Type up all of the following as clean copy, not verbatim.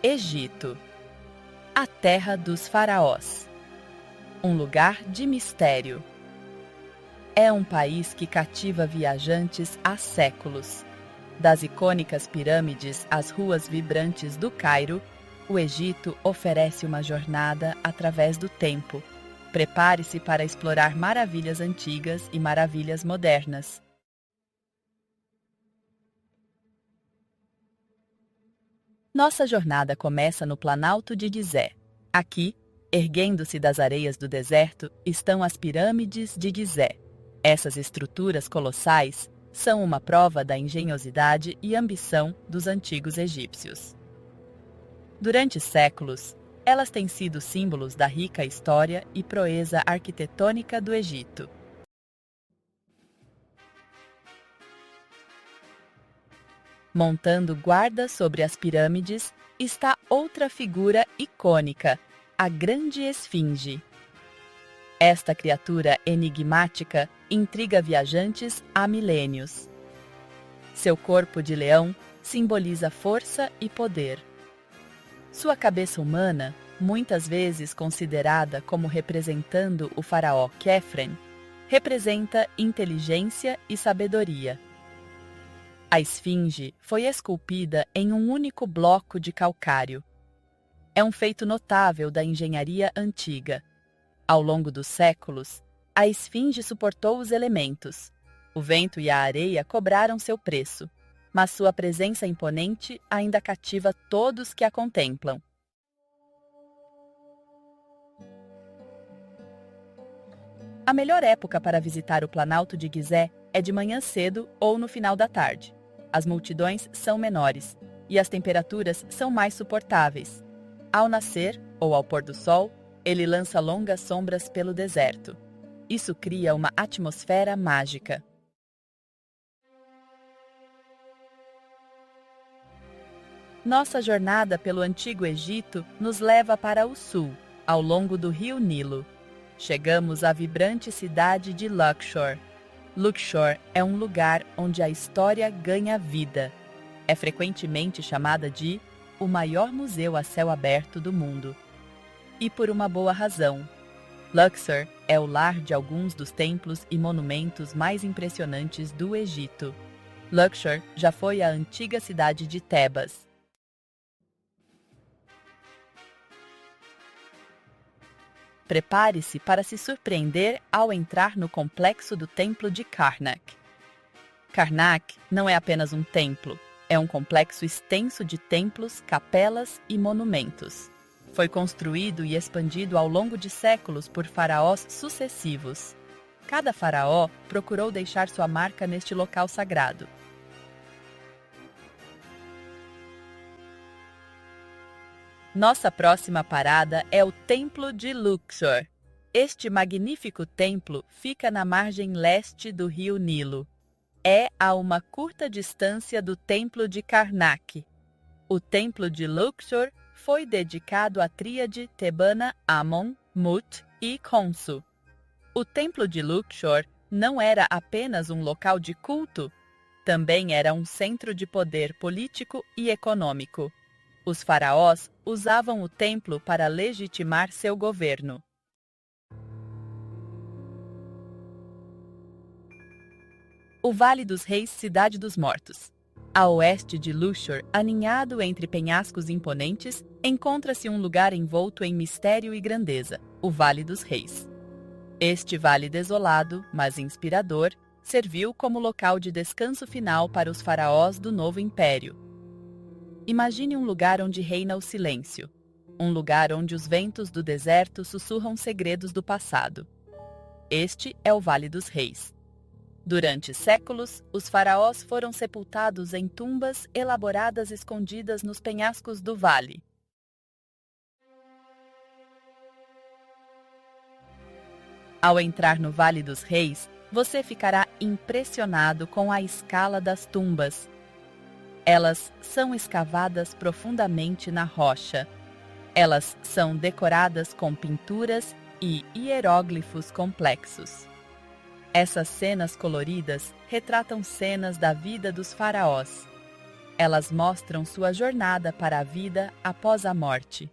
Egito, a terra dos faraós. Um lugar de mistério. É um país que cativa viajantes há séculos. Das icônicas pirâmides às ruas vibrantes do Cairo, o Egito oferece uma jornada através do tempo. Prepare-se para explorar maravilhas antigas e maravilhas modernas. Nossa jornada começa no Planalto de Gizé. Aqui, erguendo-se das areias do deserto, estão as pirâmides de Gizé. Essas estruturas colossais são uma prova da engenhosidade e ambição dos antigos egípcios. Durante séculos, elas têm sido símbolos da rica história e proeza arquitetônica do Egito. Montando guarda sobre as pirâmides está outra figura icônica, a Grande Esfinge. Esta criatura enigmática intriga viajantes há milênios. Seu corpo de leão simboliza força e poder. Sua cabeça humana, muitas vezes considerada como representando o faraó Khefren, representa inteligência e sabedoria. A esfinge foi esculpida em um único bloco de calcário. É um feito notável da engenharia antiga. Ao longo dos séculos, a esfinge suportou os elementos. O vento e a areia cobraram seu preço, mas sua presença imponente ainda cativa todos que a contemplam. A melhor época para visitar o Planalto de Gizé é de manhã cedo ou no final da tarde. As multidões são menores e as temperaturas são mais suportáveis. Ao nascer ou ao pôr do sol, ele lança longas sombras pelo deserto. Isso cria uma atmosfera mágica. Nossa jornada pelo Antigo Egito nos leva para o sul, ao longo do rio Nilo. Chegamos à vibrante cidade de Luxor. Luxor é um lugar onde a história ganha vida. É frequentemente chamada de o maior museu a céu aberto do mundo. E por uma boa razão. Luxor é o lar de alguns dos templos e monumentos mais impressionantes do Egito. Luxor já foi a antiga cidade de Tebas. Prepare-se para se surpreender ao entrar no complexo do Templo de Karnak. Karnak não é apenas um templo, é um complexo extenso de templos, capelas e monumentos. Foi construído e expandido ao longo de séculos por faraós sucessivos. Cada faraó procurou deixar sua marca neste local sagrado. Nossa próxima parada é o Templo de Luxor. Este magnífico templo fica na margem leste do rio Nilo. É a uma curta distância do Templo de Karnak. O Templo de Luxor foi dedicado à tríade tebana Amon, Mut e Khonsu. O Templo de Luxor não era apenas um local de culto, também era um centro de poder político e econômico. Os faraós usavam o templo para legitimar seu governo. O Vale dos Reis, Cidade dos Mortos. A oeste de Luxor, aninhado entre penhascos imponentes, encontra-se um lugar envolto em mistério e grandeza, o Vale dos Reis. Este vale desolado, mas inspirador, serviu como local de descanso final para os faraós do novo império. Imagine um lugar onde reina o silêncio. Um lugar onde os ventos do deserto sussurram segredos do passado. Este é o Vale dos Reis. Durante séculos, os faraós foram sepultados em tumbas elaboradas escondidas nos penhascos do vale. Ao entrar no Vale dos Reis, você ficará impressionado com a escala das tumbas. Elas são escavadas profundamente na rocha. Elas são decoradas com pinturas e hieróglifos complexos. Essas cenas coloridas retratam cenas da vida dos faraós. Elas mostram sua jornada para a vida após a morte.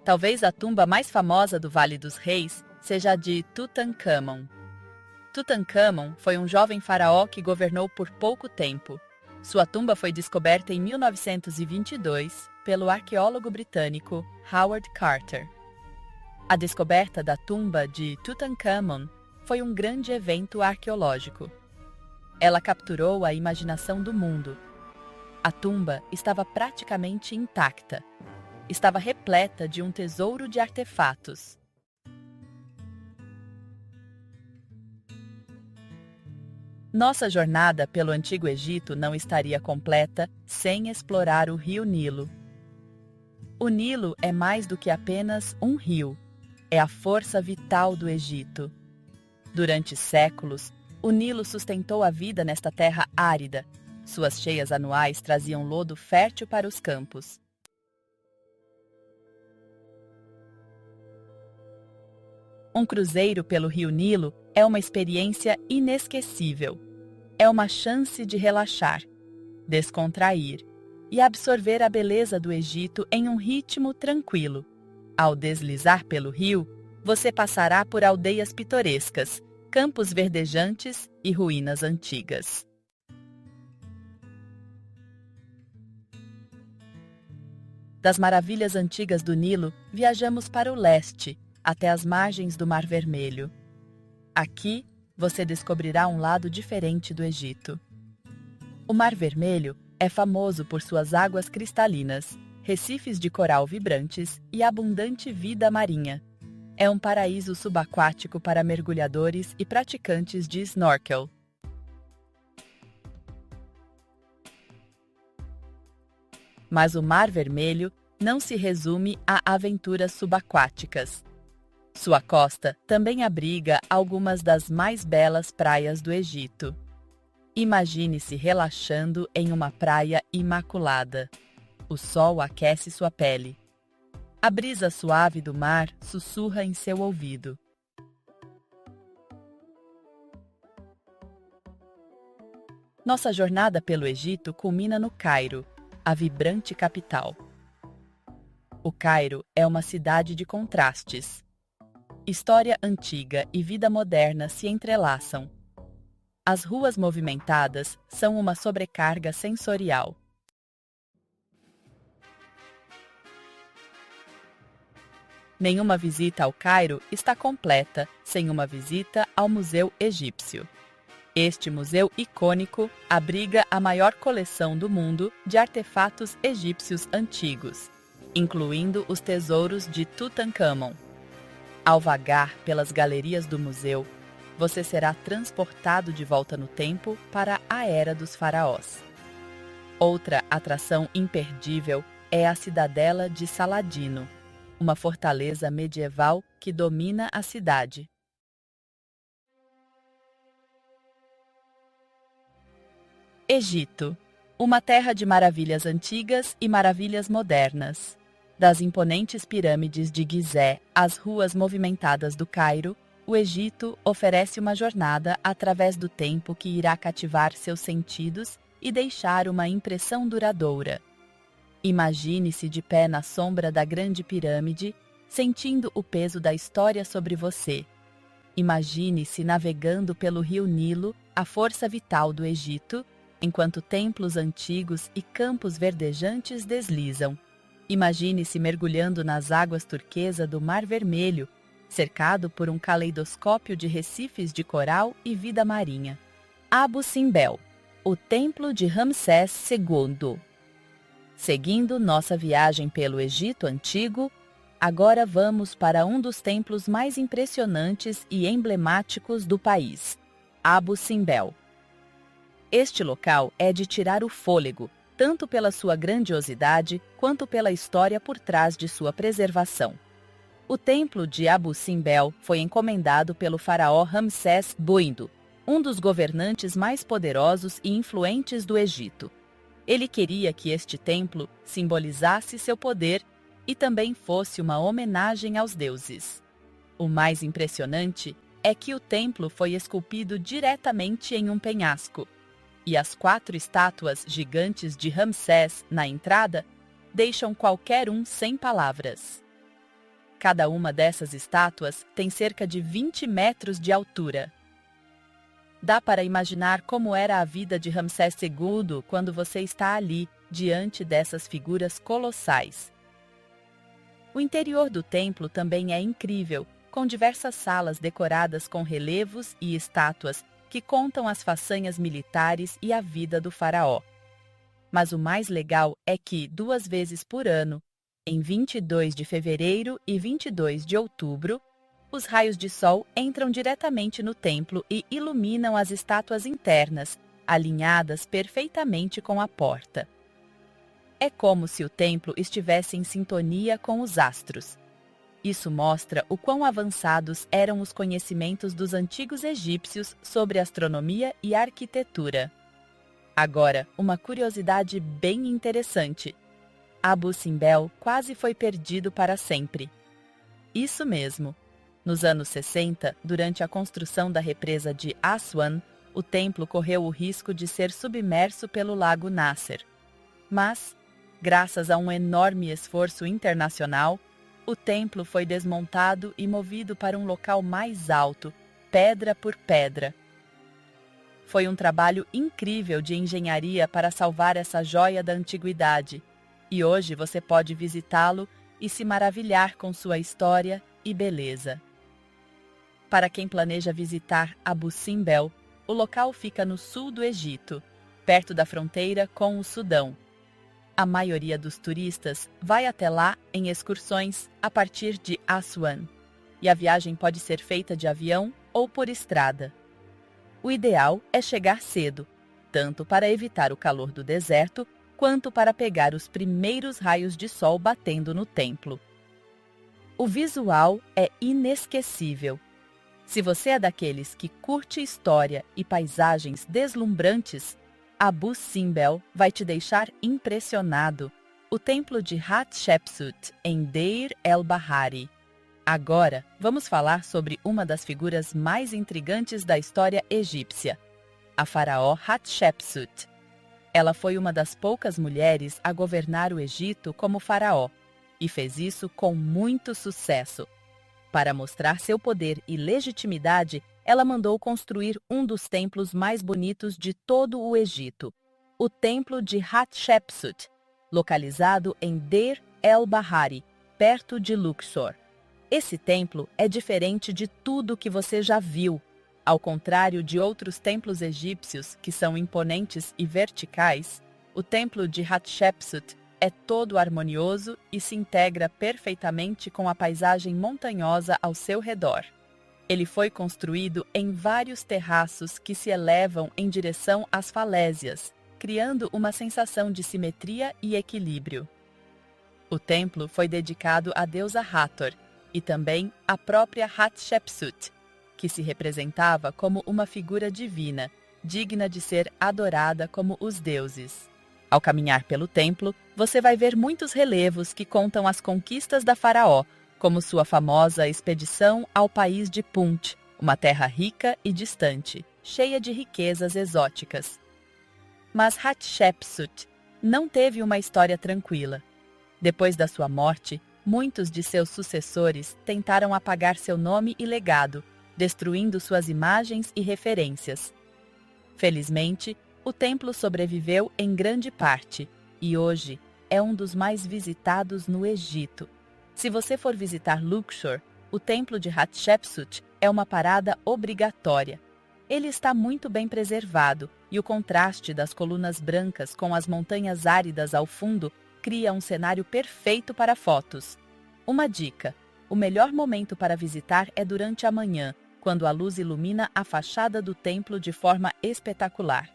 Talvez a tumba mais famosa do Vale dos Reis seja a de Tutancâmon. Tutancâmon foi um jovem faraó que governou por pouco tempo. Sua tumba foi descoberta em 1922 pelo arqueólogo britânico Howard Carter. A descoberta da tumba de Tutancâmon foi um grande evento arqueológico. Ela capturou a imaginação do mundo. A tumba estava praticamente intacta. Estava repleta de um tesouro de artefatos. Nossa jornada pelo Antigo Egito não estaria completa sem explorar o rio Nilo. O Nilo é mais do que apenas um rio. É a força vital do Egito. Durante séculos, o Nilo sustentou a vida nesta terra árida. Suas cheias anuais traziam lodo fértil para os campos. Um cruzeiro pelo rio Nilo é uma experiência inesquecível. É uma chance de relaxar, descontrair e absorver a beleza do Egito em um ritmo tranquilo. Ao deslizar pelo rio, você passará por aldeias pitorescas, campos verdejantes e ruínas antigas. Das maravilhas antigas do Nilo, viajamos para o leste, até as margens do Mar Vermelho. Aqui, você descobrirá um lado diferente do Egito. O Mar Vermelho é famoso por suas águas cristalinas, recifes de coral vibrantes e abundante vida marinha. É um paraíso subaquático para mergulhadores e praticantes de snorkel. Mas o Mar Vermelho não se resume a aventuras subaquáticas. Sua costa também abriga algumas das mais belas praias do Egito. Imagine-se relaxando em uma praia imaculada. O sol aquece sua pele. A brisa suave do mar sussurra em seu ouvido. Nossa jornada pelo Egito culmina no Cairo, a vibrante capital. O Cairo é uma cidade de contrastes. História antiga e vida moderna se entrelaçam. As ruas movimentadas são uma sobrecarga sensorial. Nenhuma visita ao Cairo está completa sem uma visita ao Museu Egípcio. Este museu icônico abriga a maior coleção do mundo de artefatos egípcios antigos, incluindo os tesouros de Tutancâmon. Ao vagar pelas galerias do museu, você será transportado de volta no tempo para a Era dos Faraós. Outra atração imperdível é a Cidadela de Saladino, uma fortaleza medieval que domina a cidade. Egito, uma terra de maravilhas antigas e maravilhas modernas. Das imponentes pirâmides de Gizé às ruas movimentadas do Cairo, o Egito oferece uma jornada através do tempo que irá cativar seus sentidos e deixar uma impressão duradoura. Imagine-se de pé na sombra da Grande Pirâmide, sentindo o peso da história sobre você. Imagine-se navegando pelo rio Nilo, a força vital do Egito, enquanto templos antigos e campos verdejantes deslizam. Imagine-se mergulhando nas águas turquesa do Mar Vermelho, cercado por um caleidoscópio de recifes de coral e vida marinha. Abu Simbel, o Templo de Ramsés II. Seguindo nossa viagem pelo Egito Antigo, agora vamos para um dos templos mais impressionantes e emblemáticos do país, Abu Simbel. Este local é de tirar o fôlego, tanto pela sua grandiosidade quanto pela história por trás de sua preservação. O templo de Abu Simbel foi encomendado pelo faraó Ramsés II, um dos governantes mais poderosos e influentes do Egito. Ele queria que este templo simbolizasse seu poder e também fosse uma homenagem aos deuses. O mais impressionante é que o templo foi esculpido diretamente em um penhasco, e as 4 estátuas gigantes de Ramsés na entrada deixam qualquer um sem palavras. Cada uma dessas estátuas tem cerca de 20 metros de altura. Dá para imaginar como era a vida de Ramsés II quando você está ali, diante dessas figuras colossais. O interior do templo também é incrível, com diversas salas decoradas com relevos e estátuas que contam as façanhas militares e a vida do faraó. Mas o mais legal é que, 2 vezes por ano, em 22 de fevereiro e 22 de outubro, os raios de sol entram diretamente no templo e iluminam as estátuas internas, alinhadas perfeitamente com a porta. É como se o templo estivesse em sintonia com os astros. Isso mostra o quão avançados eram os conhecimentos dos antigos egípcios sobre astronomia e arquitetura. Agora, uma curiosidade bem interessante. Abu Simbel quase foi perdido para sempre. Isso mesmo. Nos anos 60, durante a construção da represa de Aswan, o templo correu o risco de ser submerso pelo lago Nasser. Mas, graças a um enorme esforço internacional, o templo foi desmontado e movido para um local mais alto, pedra por pedra. Foi um trabalho incrível de engenharia para salvar essa joia da antiguidade, e hoje você pode visitá-lo e se maravilhar com sua história e beleza. Para quem planeja visitar Abu Simbel, o local fica no sul do Egito, perto da fronteira com o Sudão. A maioria dos turistas vai até lá em excursões a partir de Aswan, e a viagem pode ser feita de avião ou por estrada. O ideal é chegar cedo, tanto para evitar o calor do deserto, quanto para pegar os primeiros raios de sol batendo no templo. O visual é inesquecível. Se você é daqueles que curte história e paisagens deslumbrantes, Abu Simbel vai te deixar impressionado. O templo de Hatshepsut, em Deir el-Bahari. Agora, vamos falar sobre uma das figuras mais intrigantes da história egípcia, a faraó Hatshepsut. Ela foi uma das poucas mulheres a governar o Egito como faraó, e fez isso com muito sucesso. Para mostrar seu poder e legitimidade, ela mandou construir um dos templos mais bonitos de todo o Egito, o Templo de Hatshepsut, localizado em Deir el-Bahari, perto de Luxor. Esse templo é diferente de tudo que você já viu. Ao contrário de outros templos egípcios, que são imponentes e verticais, o templo de Hatshepsut é todo harmonioso e se integra perfeitamente com a paisagem montanhosa ao seu redor. Ele foi construído em vários terraços que se elevam em direção às falésias, criando uma sensação de simetria e equilíbrio. O templo foi dedicado à deusa Hathor e também à própria Hatshepsut, que se representava como uma figura divina, digna de ser adorada como os deuses. Ao caminhar pelo templo, você vai ver muitos relevos que contam as conquistas da faraó, como sua famosa expedição ao país de Punt, uma terra rica e distante, cheia de riquezas exóticas. Mas Hatshepsut não teve uma história tranquila. Depois da sua morte, muitos de seus sucessores tentaram apagar seu nome e legado, destruindo suas imagens e referências. Felizmente, o templo sobreviveu em grande parte e hoje é um dos mais visitados no Egito. Se você for visitar Luxor, o templo de Hatshepsut é uma parada obrigatória. Ele está muito bem preservado e o contraste das colunas brancas com as montanhas áridas ao fundo cria um cenário perfeito para fotos. Uma dica: o melhor momento para visitar é durante a manhã, quando a luz ilumina a fachada do templo de forma espetacular.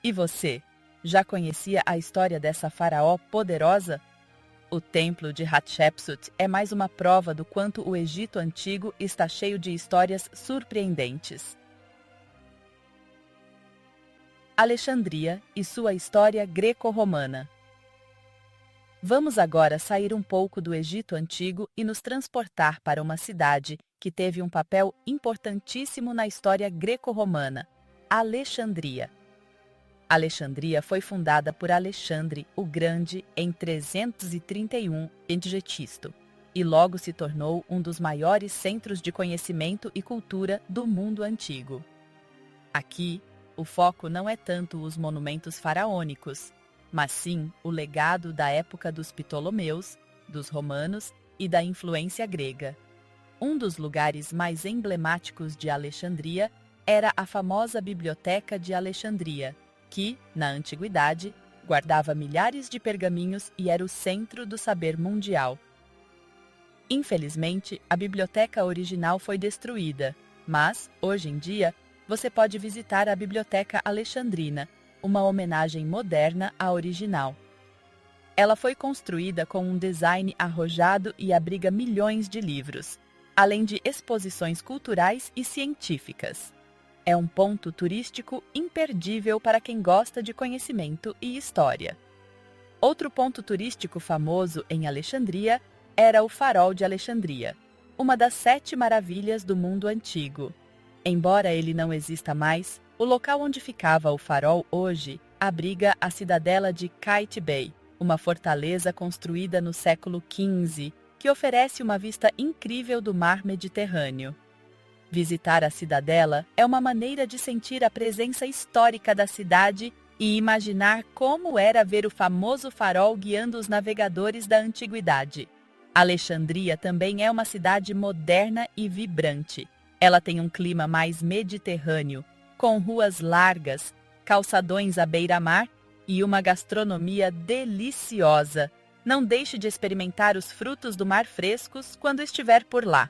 E você, já conhecia a história dessa faraó poderosa? O templo de Hatshepsut é mais uma prova do quanto o Egito antigo está cheio de histórias surpreendentes. Alexandria e sua história greco-romana. Vamos agora sair um pouco do Egito Antigo e nos transportar para uma cidade que teve um papel importantíssimo na história greco-romana, Alexandria. Alexandria foi fundada por Alexandre o Grande em 331 a.C. e logo se tornou um dos maiores centros de conhecimento e cultura do mundo antigo. Aqui, o foco não é tanto os monumentos faraônicos, mas sim o legado da época dos Ptolomeus, dos romanos e da influência grega. Um dos lugares mais emblemáticos de Alexandria era a famosa Biblioteca de Alexandria, que, na antiguidade, guardava milhares de pergaminhos e era o centro do saber mundial. Infelizmente, a biblioteca original foi destruída, mas, hoje em dia, você pode visitar a Biblioteca Alexandrina, uma homenagem moderna à original. Ela foi construída com um design arrojado e abriga milhões de livros, além de exposições culturais e científicas. É um ponto turístico imperdível para quem gosta de conhecimento e história. Outro ponto turístico famoso em Alexandria era o Farol de Alexandria, uma das 7 maravilhas do mundo antigo. Embora ele não exista mais, o local onde ficava o farol hoje abriga a cidadela de Qaitbay, uma fortaleza construída no século XV, que oferece uma vista incrível do mar Mediterrâneo. Visitar a cidadela é uma maneira de sentir a presença histórica da cidade e imaginar como era ver o famoso farol guiando os navegadores da antiguidade. Alexandria também é uma cidade moderna e vibrante. Ela tem um clima mais mediterrâneo, com ruas largas, calçadões à beira-mar e uma gastronomia deliciosa. Não deixe de experimentar os frutos do mar frescos quando estiver por lá.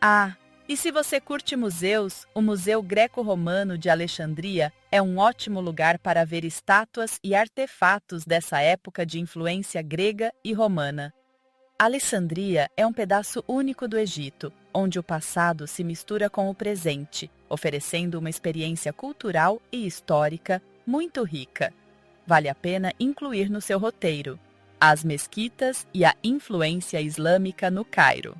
Ah, e se você curte museus, o Museu Greco-Romano de Alexandria é um ótimo lugar para ver estátuas e artefatos dessa época de influência grega e romana. Alexandria é um pedaço único do Egito, onde o passado se mistura com o presente, oferecendo uma experiência cultural e histórica muito rica. Vale a pena incluir no seu roteiro as mesquitas e a influência islâmica no Cairo.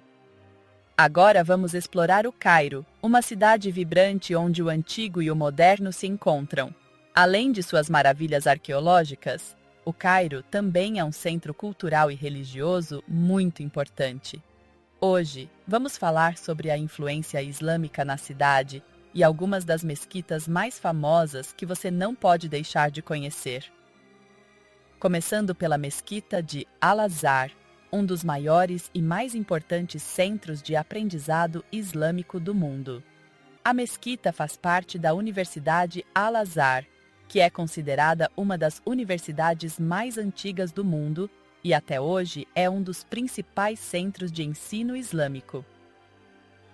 Agora vamos explorar o Cairo, uma cidade vibrante onde o antigo e o moderno se encontram. Além de suas maravilhas arqueológicas, o Cairo também é um centro cultural e religioso muito importante. Hoje, vamos falar sobre a influência islâmica na cidade e algumas das mesquitas mais famosas que você não pode deixar de conhecer. Começando pela Mesquita de Al-Azhar, um dos maiores e mais importantes centros de aprendizado islâmico do mundo. A mesquita faz parte da Universidade Al-Azhar, que é considerada uma das universidades mais antigas do mundo e até hoje é um dos principais centros de ensino islâmico.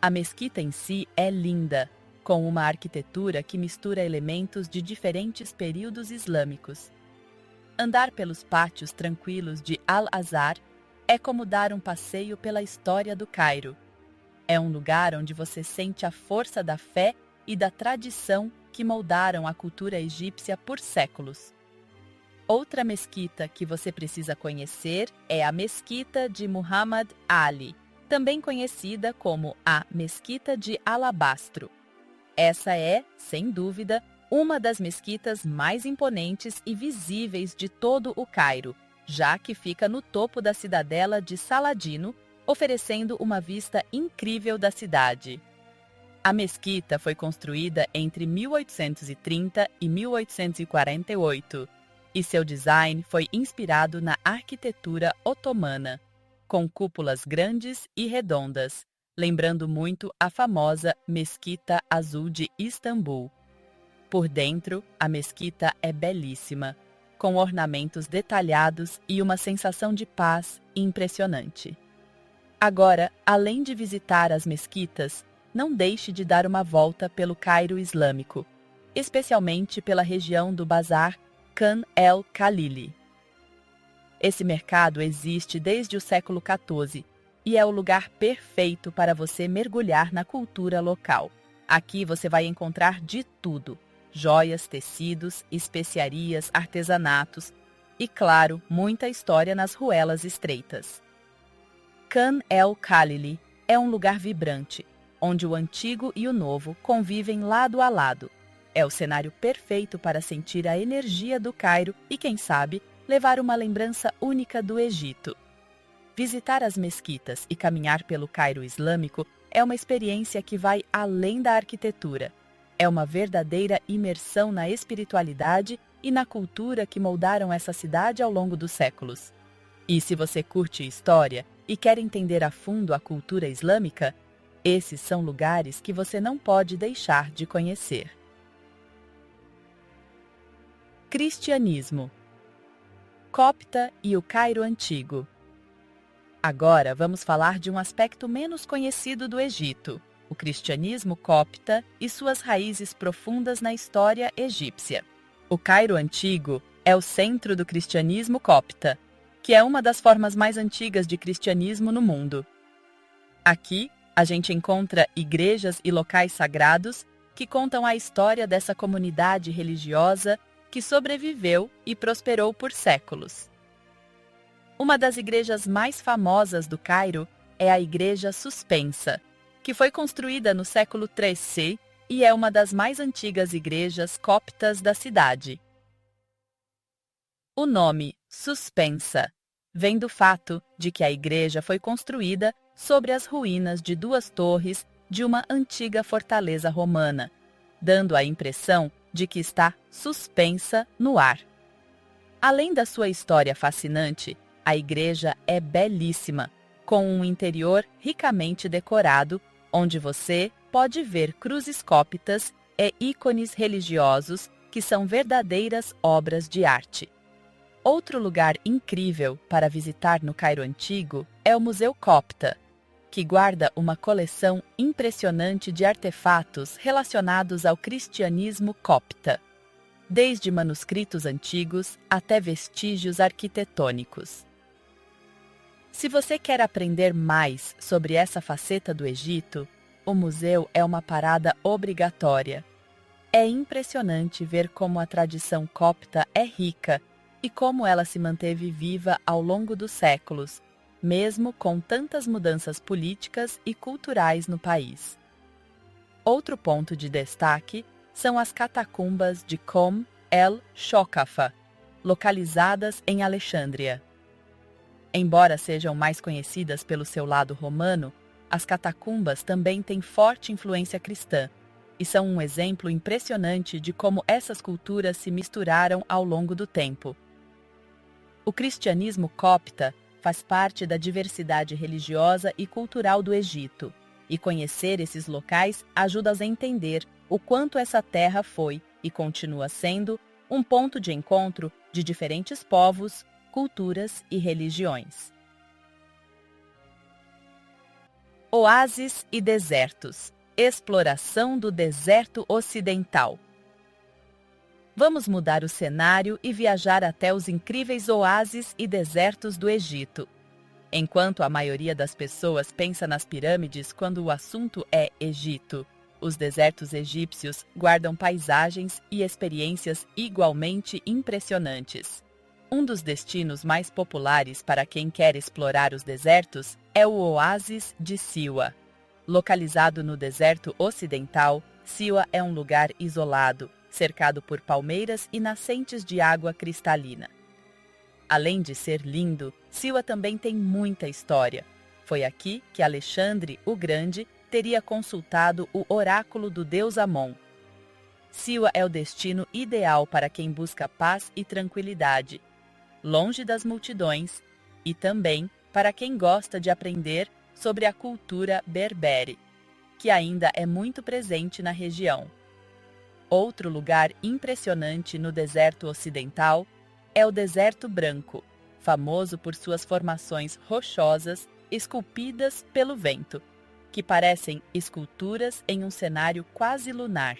A mesquita em si é linda, com uma arquitetura que mistura elementos de diferentes períodos islâmicos. Andar pelos pátios tranquilos de Al-Azhar é como dar um passeio pela história do Cairo. É um lugar onde você sente a força da fé e da tradição que moldaram a cultura egípcia por séculos. Outra mesquita que você precisa conhecer é a Mesquita de Muhammad Ali, também conhecida como a Mesquita de Alabastro. Essa é, sem dúvida, uma das mesquitas mais imponentes e visíveis de todo o Cairo, já que fica no topo da cidadela de Saladino, oferecendo uma vista incrível da cidade. A mesquita foi construída entre 1830 e 1848 e seu design foi inspirado na arquitetura otomana, com cúpulas grandes e redondas, lembrando muito a famosa Mesquita Azul de Istambul. Por dentro, a mesquita é belíssima, com ornamentos detalhados e uma sensação de paz impressionante. Agora, além de visitar as mesquitas, não deixe de dar uma volta pelo Cairo Islâmico, especialmente pela região do Bazar Khan el-Khalili. Esse mercado existe desde o século XIV e é o lugar perfeito para você mergulhar na cultura local. Aqui você vai encontrar de tudo: joias, tecidos, especiarias, artesanatos, e, claro, muita história nas ruelas estreitas. Khan el-Khalili é um lugar vibrante, onde o antigo e o novo convivem lado a lado. É o cenário perfeito para sentir a energia do Cairo e, quem sabe, levar uma lembrança única do Egito. Visitar as mesquitas e caminhar pelo Cairo islâmico é uma experiência que vai além da arquitetura. É uma verdadeira imersão na espiritualidade e na cultura que moldaram essa cidade ao longo dos séculos. E se você curte história e quer entender a fundo a cultura islâmica, esses são lugares que você não pode deixar de conhecer. Cristianismo. Copta e o Cairo Antigo. Agora vamos falar de um aspecto menos conhecido do Egito, o cristianismo copta e suas raízes profundas na história egípcia. O Cairo Antigo é o centro do cristianismo copta, que é uma das formas mais antigas de cristianismo no mundo. Aqui, a gente encontra igrejas e locais sagrados que contam a história dessa comunidade religiosa que sobreviveu e prosperou por séculos. Uma das igrejas mais famosas do Cairo é a Igreja Suspensa, que foi construída no século III e é uma das mais antigas igrejas coptas da cidade. O nome Suspensa vem do fato de que a igreja foi construída sobre as ruínas de duas torres de uma antiga fortaleza romana, dando a impressão de que está suspensa no ar. Além da sua história fascinante, a igreja é belíssima, com um interior ricamente decorado, onde você pode ver cruzes cóptas e ícones religiosos que são verdadeiras obras de arte. Outro lugar incrível para visitar no Cairo Antigo é o Museu Copta, que guarda uma coleção impressionante de artefatos relacionados ao cristianismo copta, desde manuscritos antigos até vestígios arquitetônicos. Se você quer aprender mais sobre essa faceta do Egito, o museu é uma parada obrigatória. É impressionante ver como a tradição copta é rica e como ela se manteve viva ao longo dos séculos, mesmo com tantas mudanças políticas e culturais no país. Outro ponto de destaque são as catacumbas de Qom el-Shokafa, localizadas em Alexandria. Embora sejam mais conhecidas pelo seu lado romano, as catacumbas também têm forte influência cristã e são um exemplo impressionante de como essas culturas se misturaram ao longo do tempo. O cristianismo copta faz parte da diversidade religiosa e cultural do Egito, e conhecer esses locais ajuda a entender o quanto essa terra foi e continua sendo um ponto de encontro de diferentes povos, culturas e religiões. Oásis e desertos. Exploração do deserto ocidental. Vamos mudar o cenário e viajar até os incríveis oásis e desertos do Egito. Enquanto a maioria das pessoas pensa nas pirâmides quando o assunto é Egito, os desertos egípcios guardam paisagens e experiências igualmente impressionantes. Um dos destinos mais populares para quem quer explorar os desertos é o Oásis de Siwa. Localizado no deserto ocidental, Siwa é um lugar isolado, cercado por palmeiras e nascentes de água cristalina. Além de ser lindo, Siwa também tem muita história. Foi aqui que Alexandre o Grande teria consultado o oráculo do deus Amon. Siwa é o destino ideal para quem busca paz e tranquilidade, longe das multidões, e também para quem gosta de aprender sobre a cultura berbere, que ainda é muito presente na região. Outro lugar impressionante no deserto ocidental é o Deserto Branco, famoso por suas formações rochosas esculpidas pelo vento, que parecem esculturas em um cenário quase lunar.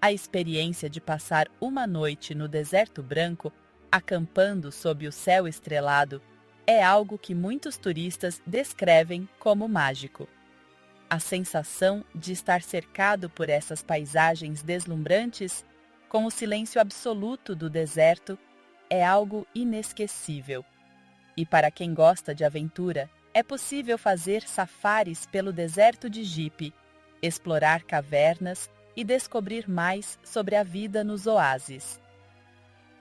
A experiência de passar uma noite no Deserto Branco, acampando sob o céu estrelado, é algo que muitos turistas descrevem como mágico. A sensação de estar cercado por essas paisagens deslumbrantes, com o silêncio absoluto do deserto, é algo inesquecível. E para quem gosta de aventura, é possível fazer safaris pelo deserto de Gipe, explorar cavernas e descobrir mais sobre a vida nos oásis.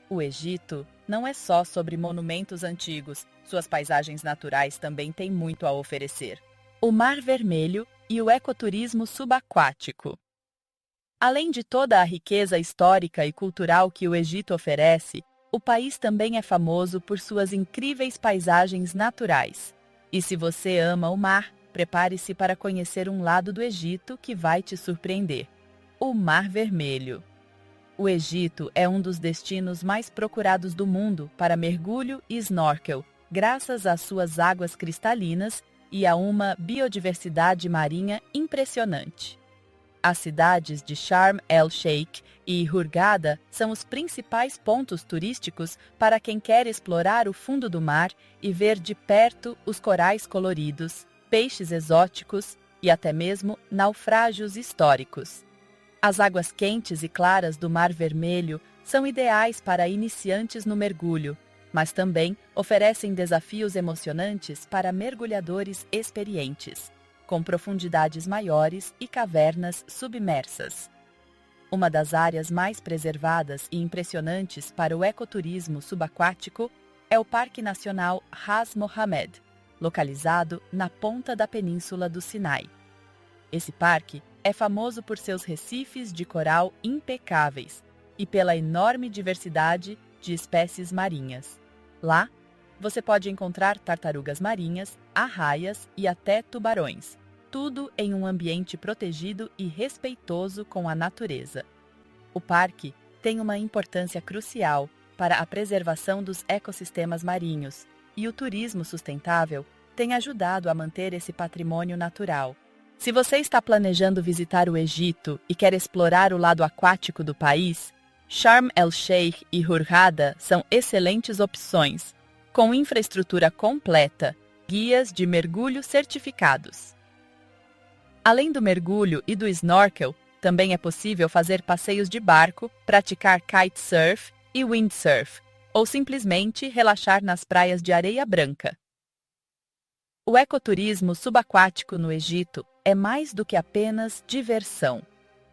O Egito não é só sobre monumentos antigos, suas paisagens naturais também têm muito a oferecer. O Mar Vermelho e o ecoturismo subaquático. Além de toda a riqueza histórica e cultural que o Egito oferece, o país também é famoso por suas incríveis paisagens naturais. E se você ama o mar, prepare-se para conhecer um lado do Egito que vai te surpreender: o Mar Vermelho. O Egito é um dos destinos mais procurados do mundo para mergulho e snorkel, graças às suas águas cristalinas e a uma biodiversidade marinha impressionante. As cidades de Sharm el-Sheikh e Hurghada são os principais pontos turísticos para quem quer explorar o fundo do mar e ver de perto os corais coloridos, peixes exóticos e até mesmo naufrágios históricos. As águas quentes e claras do Mar Vermelho são ideais para iniciantes no mergulho, mas também oferecem desafios emocionantes para mergulhadores experientes, com profundidades maiores e cavernas submersas. Uma das áreas mais preservadas e impressionantes para o ecoturismo subaquático é o Parque Nacional Ras Mohammed, localizado na ponta da Península do Sinai. Esse parque é famoso por seus recifes de coral impecáveis e pela enorme diversidade de espécies marinhas. Lá, você pode encontrar tartarugas marinhas, arraias e até tubarões, tudo em um ambiente protegido e respeitoso com a natureza. O parque tem uma importância crucial para a preservação dos ecossistemas marinhos, e o turismo sustentável tem ajudado a manter esse patrimônio natural. Se você está planejando visitar o Egito e quer explorar o lado aquático do país, Sharm el-Sheikh e Hurghada são excelentes opções, com infraestrutura completa, guias de mergulho certificados. Além do mergulho e do snorkel, também é possível fazer passeios de barco, praticar kitesurf e windsurf, ou simplesmente relaxar nas praias de areia branca. O ecoturismo subaquático no Egito é mais do que apenas diversão.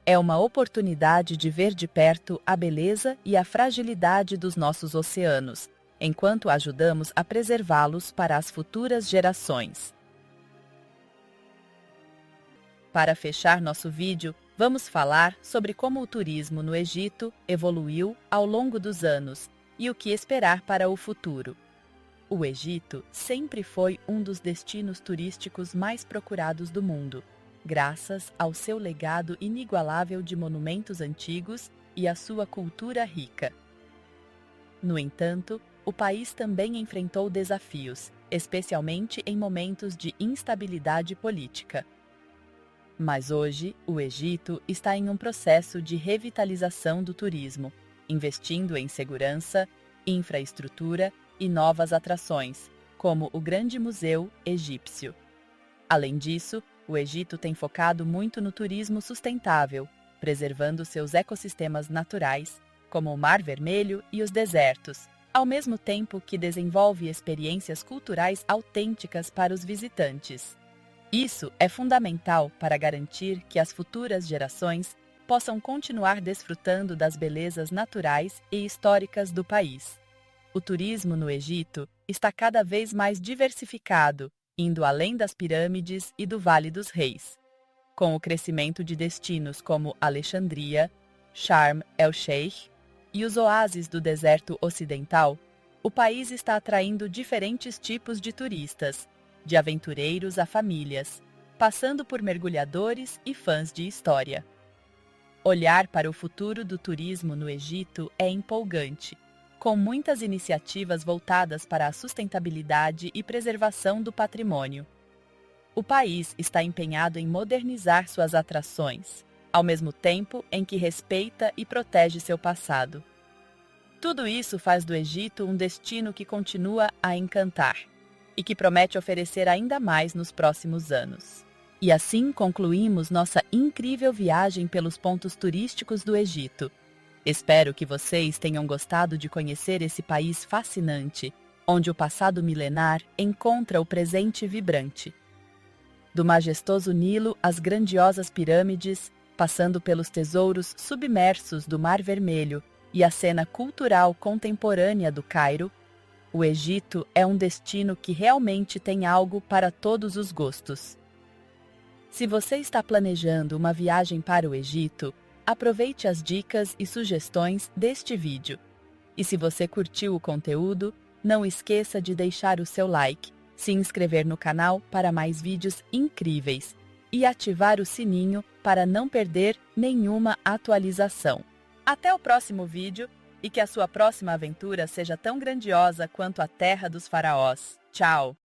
É uma oportunidade de ver de perto a beleza e a fragilidade dos nossos oceanos, enquanto ajudamos a preservá-los para as futuras gerações. Para fechar nosso vídeo, vamos falar sobre como o turismo no Egito evoluiu ao longo dos anos e o que esperar para o futuro. O Egito sempre foi um dos destinos turísticos mais procurados do mundo, graças ao seu legado inigualável de monumentos antigos e à sua cultura rica. No entanto, o país também enfrentou desafios, especialmente em momentos de instabilidade política. Mas hoje, o Egito está em um processo de revitalização do turismo, investindo em segurança, infraestrutura e novas atrações, como o Grande Museu Egípcio. Além disso, o Egito tem focado muito no turismo sustentável, preservando seus ecossistemas naturais, como o Mar Vermelho e os desertos, ao mesmo tempo que desenvolve experiências culturais autênticas para os visitantes. Isso é fundamental para garantir que as futuras gerações possam continuar desfrutando das belezas naturais e históricas do país. O turismo no Egito está cada vez mais diversificado, indo além das pirâmides e do Vale dos Reis. Com o crescimento de destinos como Alexandria, Sharm el-Sheikh e os oásis do deserto ocidental, o país está atraindo diferentes tipos de turistas, de aventureiros a famílias, passando por mergulhadores e fãs de história. Olhar para o futuro do turismo no Egito é empolgante, com muitas iniciativas voltadas para a sustentabilidade e preservação do patrimônio. O país está empenhado em modernizar suas atrações, ao mesmo tempo em que respeita e protege seu passado. Tudo isso faz do Egito um destino que continua a encantar e que promete oferecer ainda mais nos próximos anos. E assim concluímos nossa incrível viagem pelos pontos turísticos do Egito. Espero que vocês tenham gostado de conhecer esse país fascinante, onde o passado milenar encontra o presente vibrante. Do majestoso Nilo às grandiosas pirâmides, passando pelos tesouros submersos do Mar Vermelho e a cena cultural contemporânea do Cairo, o Egito é um destino que realmente tem algo para todos os gostos. Se você está planejando uma viagem para o Egito, aproveite as dicas e sugestões deste vídeo. E se você curtiu o conteúdo, não esqueça de deixar o seu like, se inscrever no canal para mais vídeos incríveis e ativar o sininho para não perder nenhuma atualização. Até o próximo vídeo e que a sua próxima aventura seja tão grandiosa quanto a Terra dos Faraós. Tchau!